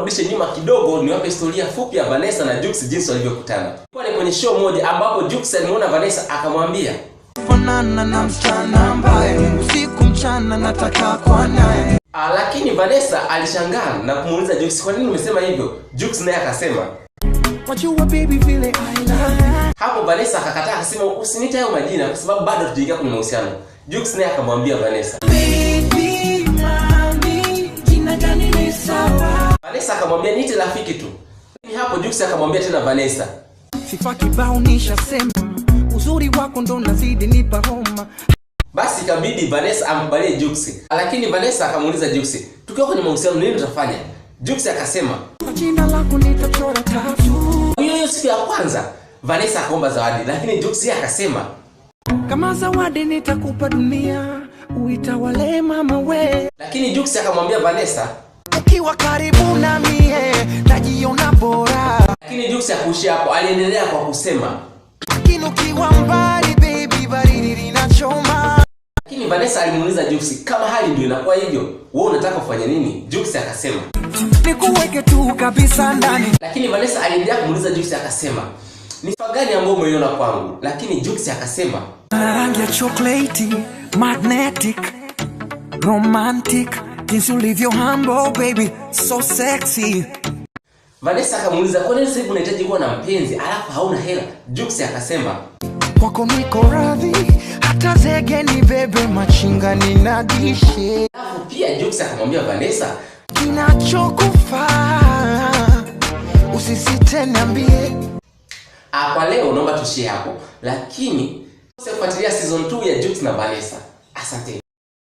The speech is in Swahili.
niwarudishe nyuma kidogo niwape historia fupi ya Vanessa na Jux jinsi walivyokutana. Kwa ni kwenye show moja ambapo Jux alimuona Vanessa akamwambia, "Fanana na msichana ambaye usiku mchana nataka kwa naye." Lakini Vanessa alishangaa na kumuuliza Jux, "Kwa nini umesema hivyo?" Jux naye akasema, "Wajua baby vile I love." Hapo Vanessa akakataa akasema, "Usiniite hayo majina kwa sababu bado hatujaingia kwenye mahusiano." Jux naye akamwambia Vanessa, "Baby mami, jina gani ni sawa?" Vanessa akamwambia, "Niite rafiki tu." Hapo Jux akamwambia tena Vanessa, "Sifa kibao nishasema, uzuri wako ndo nazidi nipa homa." Basi ikabidi Vanessa amkubalie Jux. Lakini Vanessa akamuuliza Jux, "Tukiwa kwenye mahusiano nini tutafanya?" Jux akasema, "Jina lako nitachora tatu." Hiyo siku ya kwanza Vanessa akaomba zawadi, lakini Jux akasema, "Kama zawadi nitakupa dunia, uitawale mama we." Lakini Jux akamwambia Vanessa, "Ukiwa karibu na mie, najiona bora." Lakini Jux hakuishia hapo, aliendelea kwa kusema, "Ukiwa mbali baby, baridi linachoma." Lakini Vanessa alimuuliza Jux, "Kama hali ndio inakuwa hivyo, wewe unataka kufanya nini?" Jux akasema, "Nikuweke tu kabisa ndani." Lakini Vanessa aliendelea kumuuliza Jux akasema, "Ni sifa gani ambayo umeiona kwangu?" Lakini Jux akasema, "Rangi ya chocolate, magnetic, romantic, jinsi ulivyo humble baby, so sexy." Vanessa akamuuliza, "Kwa nini sasa unahitaji kuwa na mpenzi alafu hauna hela?" Jux akasema, "Kwako niko radhi, hata zege ni bebe, machinga ninadishe." Alafu pia Jux akamwambia Vanessa, "Kinachokufaa usisite niambie." Kwa leo naomba tushie hapo, lakini usifuatilia season 2 ya Jux na Vanessa. Asante.